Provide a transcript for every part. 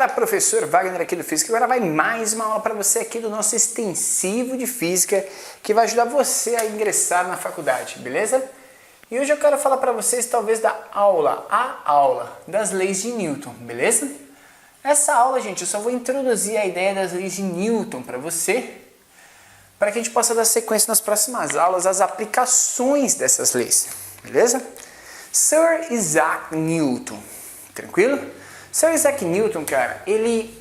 galera, professor Wagner aqui do Física. Agora vai mais uma aula para você aqui do nosso extensivo de Física que vai ajudar você a ingressar na faculdade, beleza? E hoje eu quero falar para vocês talvez a aula das leis de Newton, beleza? Essa aula, gente, eu só vou introduzir a ideia das leis de Newton para você, para que a gente possa dar sequência nas próximas aulas às aplicações dessas leis, beleza? Sir Isaac Newton, tranquilo? Sir Isaac Newton, cara, ele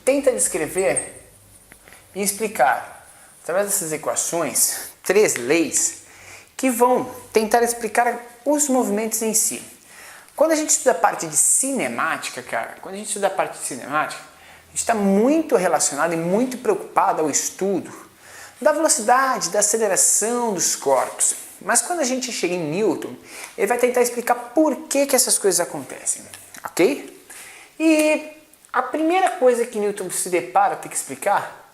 tenta descrever e explicar, através dessas equações, 3 leis que vão tentar explicar os movimentos em si. Quando a gente estuda a parte de cinemática, cara, a gente está muito relacionado e muito preocupado ao estudo da velocidade, da aceleração dos corpos. Mas quando a gente chega em Newton, ele vai tentar explicar por que essas coisas acontecem, ok? E a primeira coisa que Newton se depara, tem que explicar,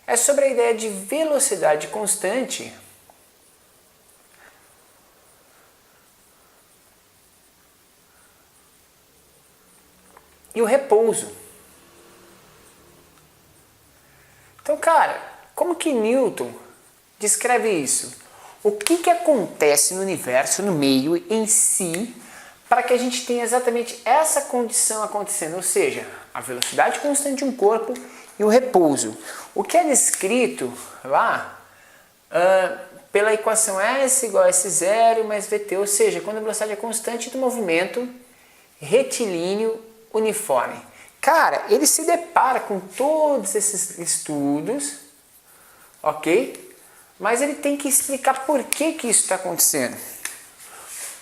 é sobre a ideia de velocidade constante e o repouso. Então, cara, como que Newton descreve isso? O que acontece no universo, no meio, em si, para que a gente tenha exatamente essa condição acontecendo, ou seja, a velocidade constante de um corpo e o repouso. O que é descrito lá pela equação S igual a S0 mais VT, ou seja, quando a velocidade é constante do movimento retilíneo uniforme. Cara, ele se depara com todos esses estudos, ok? Mas ele tem que explicar por que isso está acontecendo.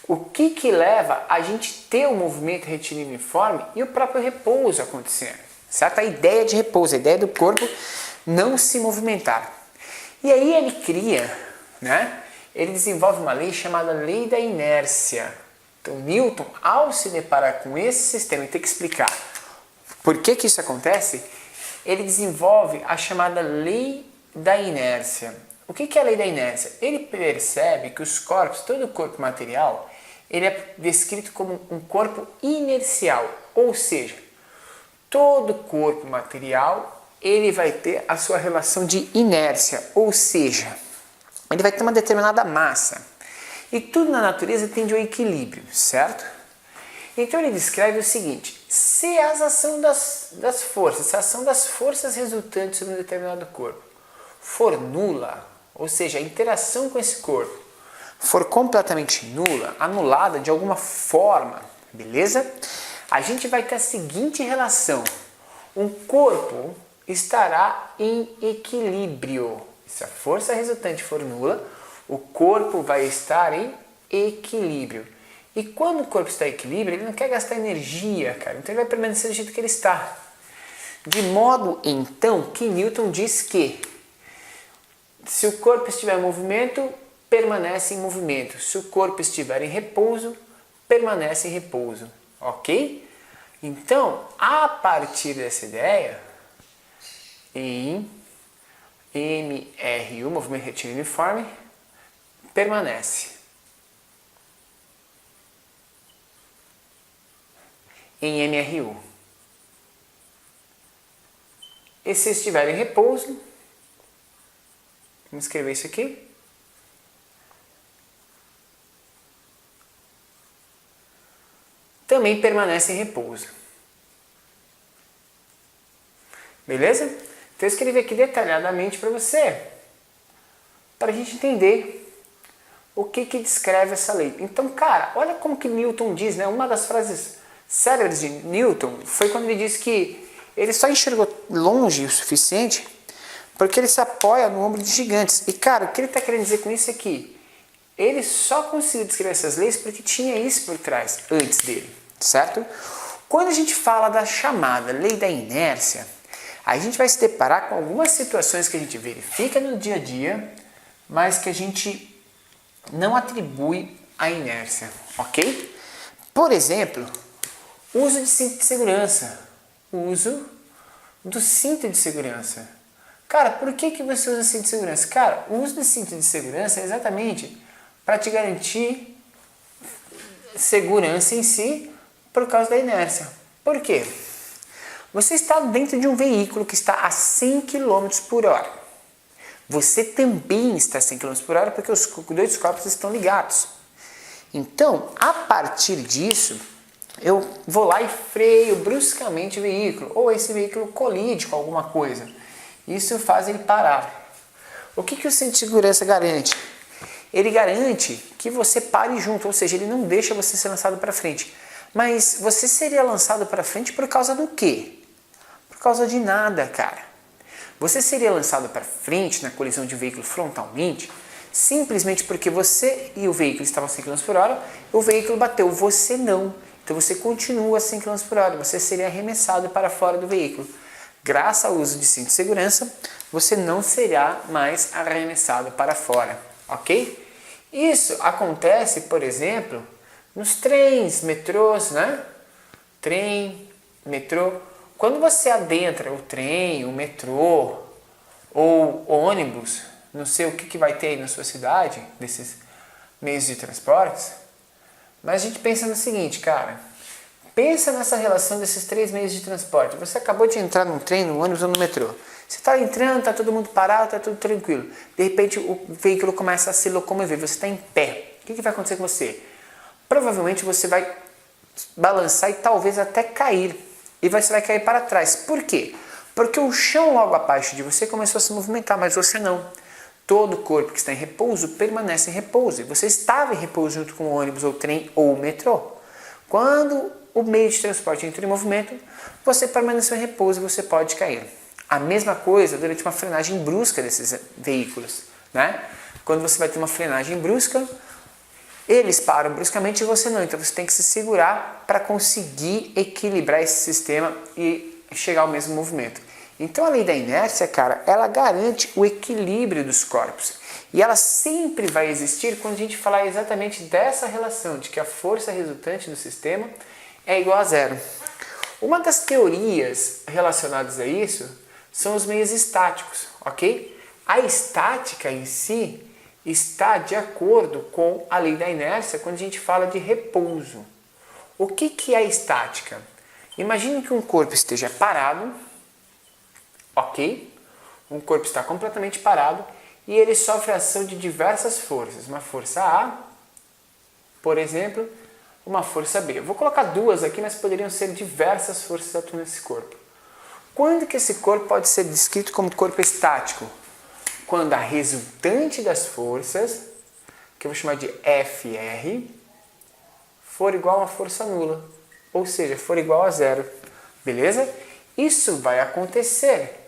O que leva a gente ter o movimento retilíneo uniforme e o próprio repouso acontecendo. Certo? A ideia de repouso, a ideia do corpo não se movimentar. E aí ele cria, ele desenvolve uma lei chamada lei da inércia. Então Newton, ao se deparar com esse sistema e ter que explicar por que isso acontece, ele desenvolve a chamada lei da inércia. O que é a lei da inércia? Ele percebe que os corpos, todo o corpo material, ele é descrito como um corpo inercial, ou seja, todo corpo material ele vai ter a sua relação de inércia, ou seja, ele vai ter uma determinada massa. E tudo na natureza tende ao equilíbrio, certo? Então ele descreve o seguinte: se a ação das forças, se a ação das forças resultantes sobre um determinado corpo for nula, ou seja, a interação com esse corpo for completamente nula, anulada de alguma forma, beleza? A gente vai ter a seguinte relação: um corpo estará em equilíbrio. Se a força resultante for nula, o corpo vai estar em equilíbrio. E quando o corpo está em equilíbrio, ele não quer gastar energia, cara. Então ele vai permanecer do jeito que ele está. De modo, então, que Newton diz que se o corpo estiver em movimento, permanece em movimento. Se o corpo estiver em repouso, permanece em repouso. Ok? Então, a partir dessa ideia, em MRU, movimento retilíneo uniforme, permanece. Em MRU. E se estiver em repouso, vamos escrever isso aqui. Também permanece em repouso. Beleza? Então eu escrevi aqui detalhadamente para você, para a gente entender o que descreve essa lei. Então, cara, olha como que Newton diz, uma das frases célebres de Newton foi quando ele disse que ele só enxergou longe o suficiente porque ele se apoia no ombro de gigantes. E, cara, o que ele está querendo dizer com isso é que ele só conseguiu descrever essas leis porque tinha isso por trás, antes dele, certo? Quando a gente fala da chamada lei da inércia, a gente vai se deparar com algumas situações que a gente verifica no dia a dia, mas que a gente não atribui à inércia, ok? Por exemplo, uso de cinto de segurança. Uso do cinto de segurança. Cara, por que você usa cinto de segurança? Cara, o uso do cinto de segurança é exatamente para te garantir segurança em si por causa da inércia. Por quê? Você está dentro de um veículo que está a 100 km por hora. Você também está a 100 km por hora porque os dois corpos estão ligados. Então, a partir disso, eu vou lá e freio bruscamente o veículo, ou esse veículo colide com alguma coisa. Isso faz ele parar. O que o cinto de segurança garante? Ele garante que você pare junto, ou seja, ele não deixa você ser lançado para frente. Mas você seria lançado para frente por causa do quê? Por causa de nada, cara. Você seria lançado para frente na colisão de um veículo frontalmente simplesmente porque você e o veículo estavam a 100 km por hora, o veículo bateu, você não. Então você continua a 100 km por hora, você seria arremessado para fora do veículo. Graças ao uso de cinto de segurança, você não será mais arremessado para fora, ok? Isso acontece, por exemplo, nos trens, metrôs, né? Trem, metrô. Quando você adentra o trem, o metrô ou ônibus, não sei o que vai ter aí na sua cidade, desses meios de transportes, mas a gente pensa no seguinte, cara, pensa nessa relação desses três meios de transporte. Você acabou de entrar num trem, no ônibus ou no metrô. Você está entrando, está todo mundo parado, está tudo tranquilo. De repente o veículo começa a se locomover, você está em pé. O que vai acontecer com você? Provavelmente você vai balançar e talvez até cair. E você vai cair para trás. Por quê? Porque o chão logo abaixo de você começou a se movimentar, mas você não. Todo corpo que está em repouso permanece em repouso. E você estava em repouso junto com o ônibus, ou o trem, ou o metrô. Quando o meio de transporte entra em movimento, você permaneceu em repouso e você pode cair. A mesma coisa durante uma frenagem brusca desses veículos, né? Quando você vai ter uma frenagem brusca, eles param bruscamente e você não. Então você tem que se segurar para conseguir equilibrar esse sistema e chegar ao mesmo movimento. Então a lei da inércia, cara, ela garante o equilíbrio dos corpos. E ela sempre vai existir quando a gente falar exatamente dessa relação, de que a força resultante do sistema é igual a zero. Uma das teorias relacionadas a isso são os meios estáticos, ok? A estática em si está de acordo com a lei da inércia quando a gente fala de repouso. O que é a estática? Imagine que um corpo esteja parado, ok? Um corpo está completamente parado e ele sofre a ação de diversas forças. Uma força A, por exemplo, uma força B. Eu vou colocar duas aqui, mas poderiam ser diversas forças atuando nesse corpo. Quando que esse corpo pode ser descrito como corpo estático? Quando a resultante das forças, que eu vou chamar de FR, for igual a uma força nula, ou seja, for igual a zero, beleza? Isso vai acontecer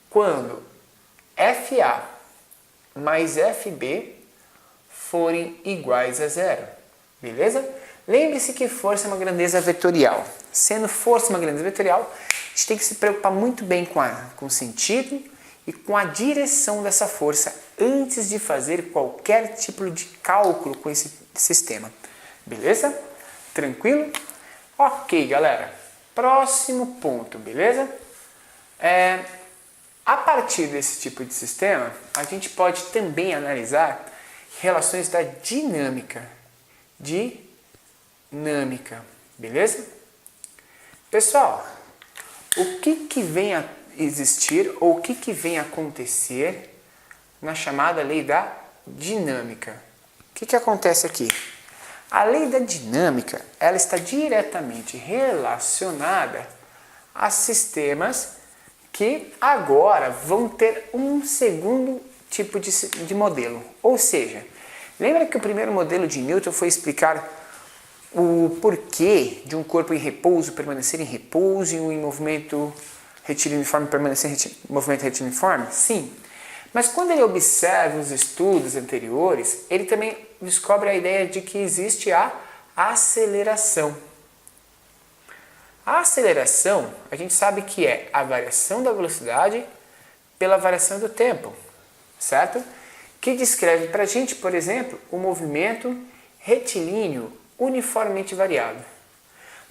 quando FA mais FB forem iguais a zero, beleza? Lembre-se que força é uma grandeza vetorial. Sendo força uma grandeza vetorial, a gente tem que se preocupar muito bem com o sentido e com a direção dessa força antes de fazer qualquer tipo de cálculo com esse sistema. Beleza? Tranquilo? Ok, galera. Próximo ponto, beleza? A partir desse tipo de sistema, a gente pode também analisar relações da dinâmica. Beleza? Pessoal, o que vem a existir ou o que vem a acontecer na chamada lei da dinâmica? O que acontece aqui? A lei da dinâmica, ela está diretamente relacionada a sistemas que agora vão ter um segundo tipo de modelo. Ou seja, lembra que o primeiro modelo de Newton foi explicar o porquê de um corpo em repouso permanecer em repouso e um em movimento retiliniforme permanecer em movimento retiliniforme? Sim. Mas quando ele observa os estudos anteriores, ele também descobre a ideia de que existe a aceleração. A aceleração, a gente sabe que é a variação da velocidade pela variação do tempo, certo? Que descreve para a gente, por exemplo, o movimento retilíneo uniformemente variado.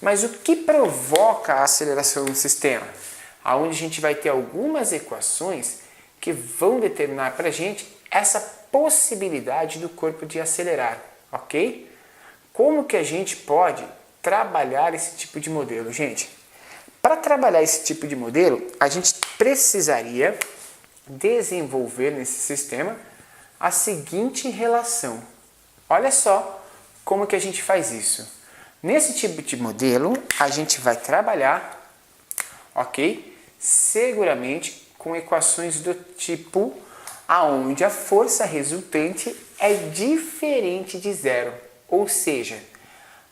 Mas o que provoca a aceleração no sistema? Onde a gente vai ter algumas equações que vão determinar para a gente essa possibilidade do corpo de acelerar, ok? Como que a gente pode trabalhar esse tipo de modelo, gente? Para trabalhar esse tipo de modelo, a gente precisaria desenvolver nesse sistema a seguinte relação. Olha só como que a gente faz isso. Nesse tipo de modelo, a gente vai trabalhar, ok? Seguramente com equações do tipo aonde a força resultante é diferente de zero. Ou seja,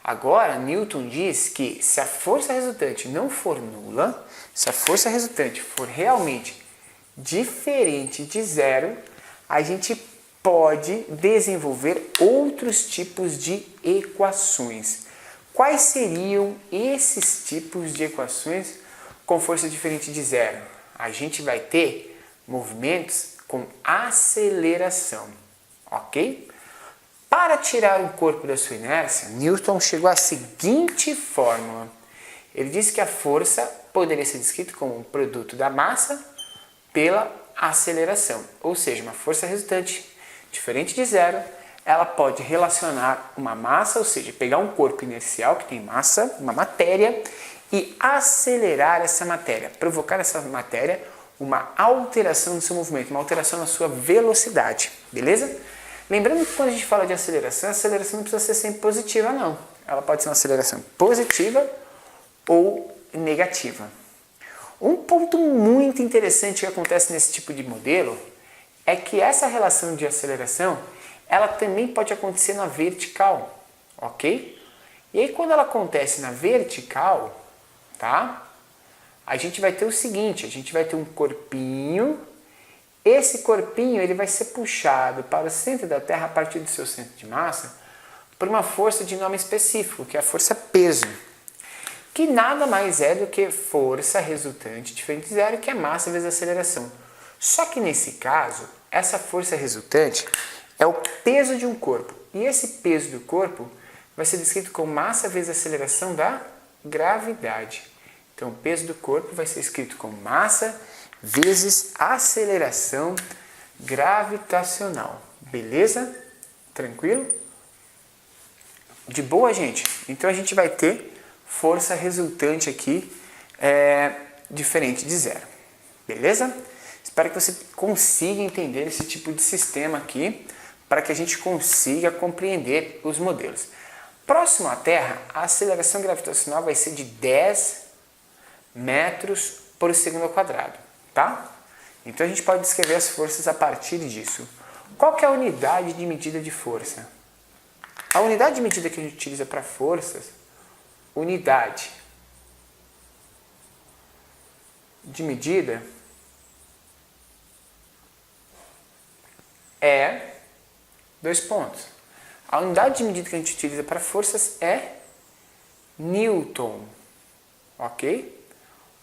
agora Newton diz que se a força resultante não for nula, se a força resultante for realmente diferente de zero, a gente pode desenvolver outros tipos de equações. Quais seriam esses tipos de equações com força diferente de zero? A gente vai ter movimentos com aceleração, ok? Para tirar um corpo da sua inércia, Newton chegou à seguinte fórmula. Ele disse que a força poderia ser descrita como um produto da massa pela aceleração, ou seja, uma força resultante diferente de zero, ela pode relacionar uma massa, ou seja, pegar um corpo inercial que tem massa, uma matéria, e acelerar essa matéria, provocar essa matéria uma alteração no seu movimento, uma alteração na sua velocidade, beleza? Lembrando que quando a gente fala de aceleração, a aceleração não precisa ser sempre positiva, não. Ela pode ser uma aceleração positiva ou negativa. Um ponto muito interessante que acontece nesse tipo de modelo é que essa relação de aceleração, ela também pode acontecer na vertical, ok? E aí quando ela acontece na vertical, tá? A gente vai ter o seguinte, a gente vai ter um corpinho, esse corpinho ele vai ser puxado para o centro da Terra a partir do seu centro de massa por uma força de nome específico, que é a força peso, que nada mais é do que força resultante diferente de zero, que é massa vezes aceleração. Só que nesse caso, essa força resultante é o peso de um corpo. E esse peso do corpo vai ser descrito como massa vezes aceleração da gravidade. Então, o peso do corpo vai ser escrito como massa vezes aceleração gravitacional. Beleza? Tranquilo? De boa, gente? Então, a gente vai ter força resultante aqui diferente de zero. Beleza? Espero que você consiga entender esse tipo de sistema aqui, para que a gente consiga compreender os modelos. Próximo à Terra, a aceleração gravitacional vai ser de 10 metros por segundo ao quadrado, tá? Então a gente pode descrever as forças a partir disso. Qual que é a unidade de medida de força? A unidade de medida que a gente utiliza para forças, unidade de medida é 2 pontos. A unidade de medida que a gente utiliza para forças é Newton, ok?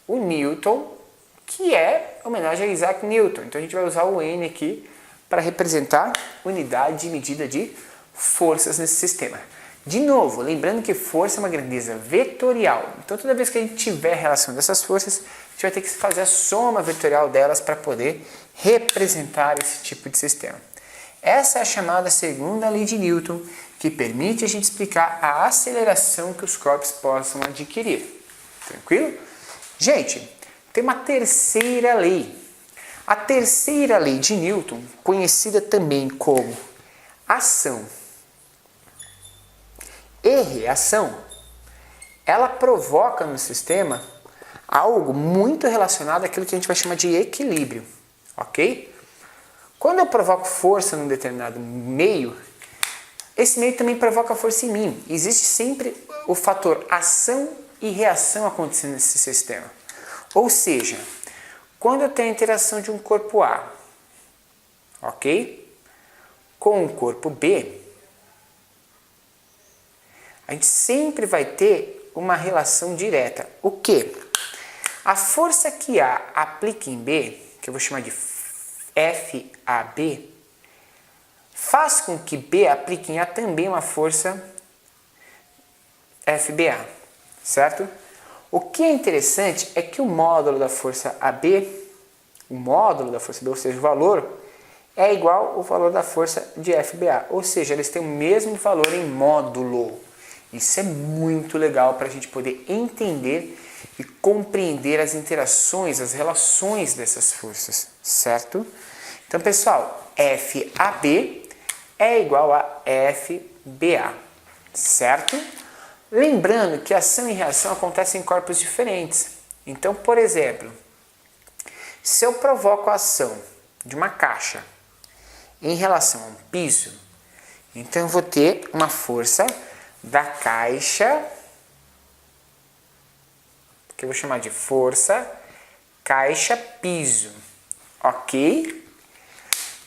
O Newton, que é homenagem a Isaac Newton. Então a gente vai usar o N aqui para representar unidade de medida de forças nesse sistema. De novo, lembrando que força é uma grandeza vetorial. Então toda vez que a gente tiver relação dessas forças, a gente vai ter que fazer a soma vetorial delas para poder representar esse tipo de sistema. Essa é a chamada segunda lei de Newton, que permite a gente explicar a aceleração que os corpos possam adquirir. Tranquilo? Gente, tem uma terceira lei. A terceira lei de Newton, conhecida também como ação e reação, ela provoca no sistema algo muito relacionado àquilo que a gente vai chamar de equilíbrio, ok? Quando eu provoco força num determinado meio, esse meio também provoca força em mim. Existe sempre o fator ação e reação acontecendo nesse sistema. Ou seja, quando eu tenho a interação de um corpo A, ok? Com o corpo B, a gente sempre vai ter uma relação direta. O quê? A força que A aplica em B, que eu vou chamar de FAB, faz com que B aplique em A também uma força FBA, certo? O que é interessante é que o módulo da força AB, ou seja, o valor, é igual ao valor da força de FBA, ou seja, eles têm o mesmo valor em módulo. Isso é muito legal para a gente poder entender e compreender as interações, as relações dessas forças, certo? Então, pessoal, FAB é igual a FBA, certo? Lembrando que ação e reação acontecem em corpos diferentes. Então, por exemplo, se eu provoco a ação de uma caixa em relação a um piso, então eu vou ter uma força da caixa, que eu vou chamar de força caixa-piso, ok?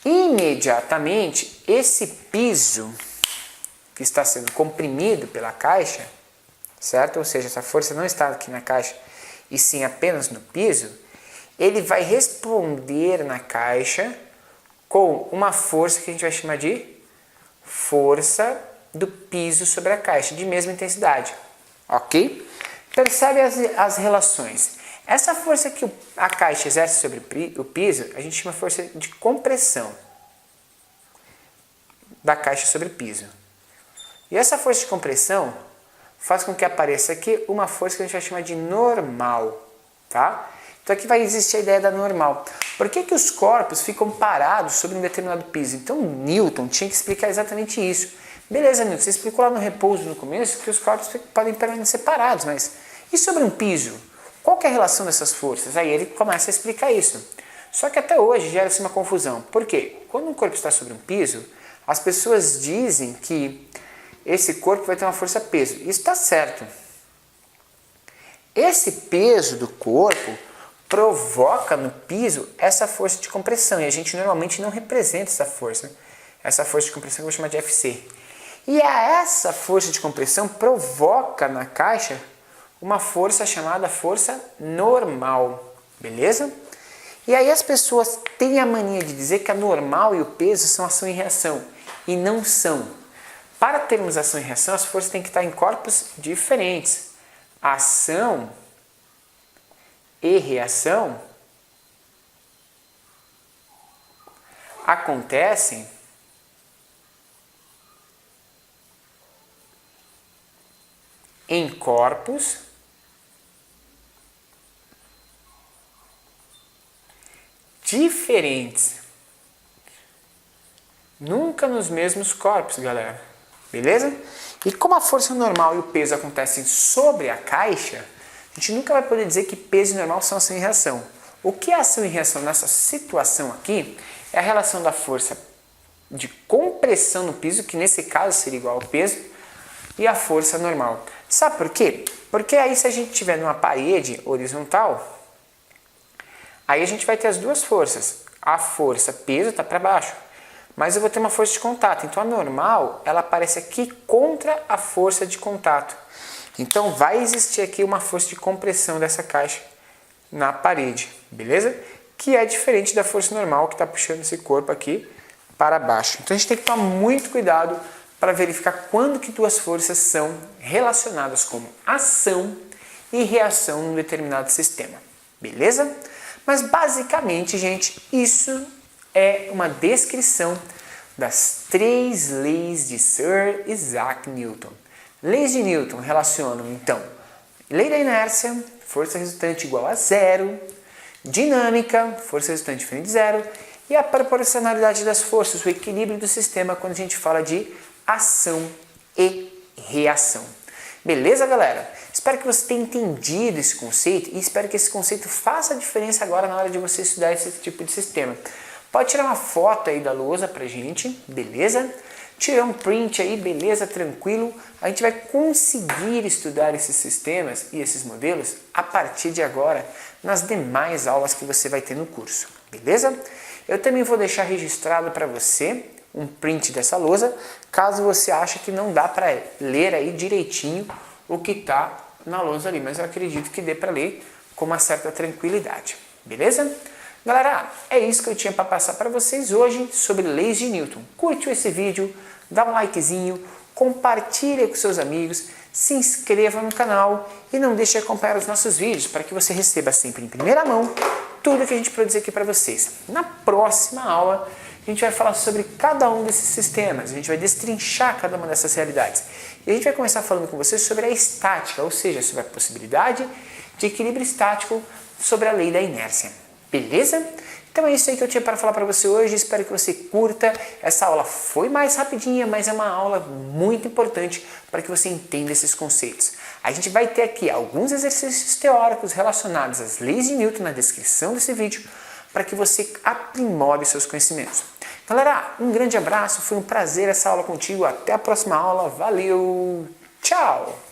Imediatamente, esse piso que está sendo comprimido pela caixa, certo? Ou seja, essa força não está aqui na caixa, e sim apenas no piso, ele vai responder na caixa com uma força que a gente vai chamar de força do piso sobre a caixa, de mesma intensidade, ok? Percebe as relações. Essa força que a caixa exerce sobre o piso, a gente chama de força de compressão da caixa sobre o piso. E essa força de compressão faz com que apareça aqui uma força que a gente vai chamar de normal, tá? Então aqui vai existir a ideia da normal. Por que os corpos ficam parados sobre um determinado piso? Então Newton tinha que explicar exatamente isso. Beleza, Newton, você explicou lá no repouso no começo que os corpos podem permanecer parados, mas e sobre um piso? Qual que é a relação dessas forças? Aí ele começa a explicar isso. Só que até hoje gera-se uma confusão. Por quê? Quando um corpo está sobre um piso, as pessoas dizem que esse corpo vai ter uma força-peso. Isso está certo. Esse peso do corpo provoca no piso essa força de compressão. E a gente normalmente não representa essa força. Essa força de compressão que eu vou chamar de Fc. E essa força de compressão provoca na caixa uma força chamada força normal, beleza? E aí as pessoas têm a mania de dizer que a normal e o peso são ação e reação, e não são. Para termos ação e reação, as forças têm que estar em corpos diferentes. Ação e reação acontecem em corpos diferentes. Nunca nos mesmos corpos, galera. Beleza? E como a força normal e o peso acontecem sobre a caixa, a gente nunca vai poder dizer que peso e normal são ação e reação. O que é ação e reação nessa situação aqui é a relação da força de compressão no piso, que nesse caso seria igual ao peso, e a força normal. Sabe por quê? Porque aí se a gente tiver numa parede horizontal, aí a gente vai ter as duas forças. A força peso está para baixo, mas eu vou ter uma força de contato. Então a normal, ela aparece aqui contra a força de contato. Então vai existir aqui uma força de compressão dessa caixa na parede, beleza? Que é diferente da força normal que está puxando esse corpo aqui para baixo. Então a gente tem que tomar muito cuidado para verificar quando que duas forças são relacionadas como ação e reação num determinado sistema, beleza? Mas basicamente, gente, isso é uma descrição das 3 leis de Sir Isaac Newton. Leis de Newton relacionam, então, lei da inércia, força resultante igual a zero, dinâmica, força resultante diferente de zero, e a proporcionalidade das forças, o equilíbrio do sistema quando a gente fala de ação e reação. Beleza, galera? Espero que você tenha entendido esse conceito e espero que esse conceito faça a diferença agora na hora de você estudar esse tipo de sistema. Pode tirar uma foto aí da lousa pra gente, beleza? Tirar um print aí, beleza, tranquilo. A gente vai conseguir estudar esses sistemas e esses modelos a partir de agora nas demais aulas que você vai ter no curso, beleza? Eu também vou deixar registrado para você um print dessa lousa, caso você ache que não dá para ler aí direitinho o que está na lousa ali, mas eu acredito que dê para ler com uma certa tranquilidade, beleza? Galera, é isso que eu tinha para passar para vocês hoje sobre leis de Newton. Curte esse vídeo, dá um likezinho, compartilha com seus amigos, se inscreva no canal e não deixe de acompanhar os nossos vídeos para que você receba sempre em primeira mão tudo que a gente produz aqui para vocês. Na próxima aula, a gente vai falar sobre cada um desses sistemas, a gente vai destrinchar cada uma dessas realidades. E a gente vai começar falando com vocês sobre a estática, ou seja, sobre a possibilidade de equilíbrio estático sobre a lei da inércia. Beleza? Então é isso aí que eu tinha para falar para você hoje, espero que você curta. Essa aula foi mais rapidinha, mas é uma aula muito importante para que você entenda esses conceitos. A gente vai ter aqui alguns exercícios teóricos relacionados às leis de Newton na descrição desse vídeo, para que você aprimore seus conhecimentos. Galera, um grande abraço, foi um prazer essa aula contigo, até a próxima aula, valeu, tchau!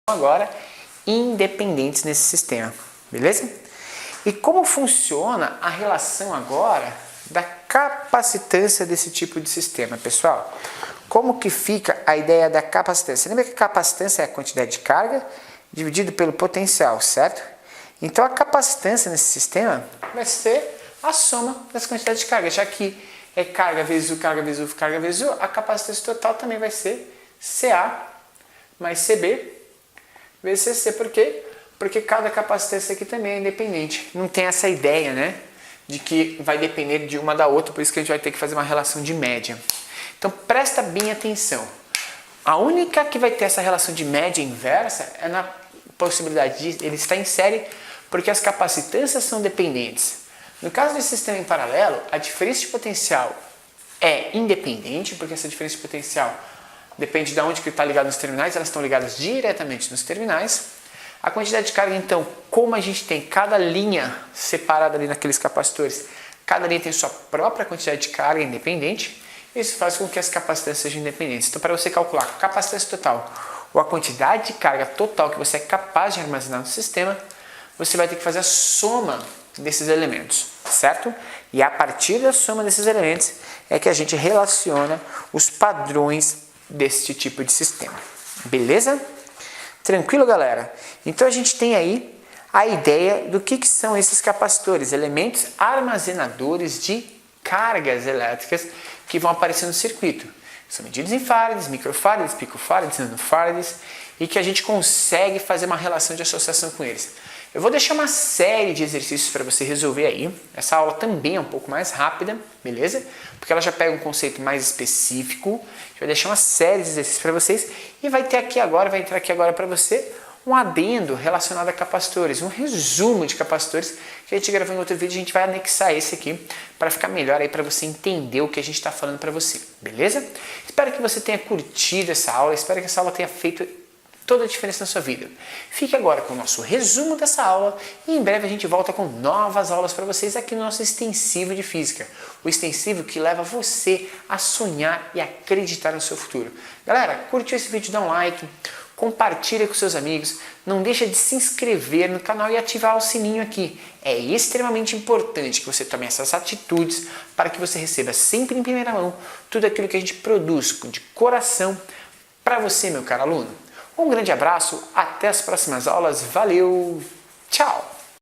Agora independentes nesse sistema, beleza? E como funciona a relação agora da capacitância desse tipo de sistema, pessoal? Como que fica a ideia da capacitância? Lembra que a capacitância é a quantidade de carga dividido pelo potencial, certo? Então a capacitância nesse sistema vai ser a soma das quantidades de carga, já que é carga vezes U, carga vezes U, carga vezes U, a capacitância total também vai ser CA mais CB vezes CC. Por quê? Porque cada capacitância aqui também é independente. Não tem essa ideia, né? De que vai depender de uma da outra, por isso que a gente vai ter que fazer uma relação de média. Então presta bem atenção. A única que vai ter essa relação de média inversa é na possibilidade de ele estar em série, porque as capacitâncias são dependentes. No caso desse sistema em paralelo, a diferença de potencial é independente, porque essa diferença de potencial depende de onde que está ligado nos terminais, elas estão ligadas diretamente nos terminais. A quantidade de carga, então, como a gente tem cada linha separada ali naqueles capacitores, cada linha tem sua própria quantidade de carga independente, isso faz com que as capacitâncias sejam independentes. Então, para você calcular a capacitância total ou a quantidade de carga total que você é capaz de armazenar no sistema, você vai ter que fazer a soma desses elementos, certo? E a partir da soma desses elementos é que a gente relaciona os padrões deste tipo de sistema. Beleza? Tranquilo, galera? Então a gente tem aí a ideia do que são esses capacitores, elementos armazenadores de cargas elétricas que vão aparecer no circuito. São medidos em farads, microfarads, picofarads, nanofarads, e que a gente consegue fazer uma relação de associação com eles. Eu vou deixar uma série de exercícios para você resolver aí. Essa aula também é um pouco mais rápida, beleza? Porque ela já pega um conceito mais específico. A gente vai deixar uma série de exercícios para vocês e vai entrar aqui agora para você um adendo relacionado a capacitores, um resumo de capacitores que a gente gravou em outro vídeo. A gente vai anexar esse aqui para ficar melhor aí para você entender o que a gente está falando para você, beleza? Espero que você tenha curtido essa aula, espero que essa aula tenha feito toda a diferença na sua vida. Fique agora com o nosso resumo dessa aula e em breve a gente volta com novas aulas para vocês aqui no nosso extensivo de física. O extensivo que leva você a sonhar e acreditar no seu futuro. Galera, curtiu esse vídeo? Dá um like, compartilha com seus amigos, não deixa de se inscrever no canal e ativar o sininho aqui. É extremamente importante que você tome essas atitudes para que você receba sempre em primeira mão tudo aquilo que a gente produz de coração para você, meu caro aluno. Um grande abraço, até as próximas aulas, valeu, tchau!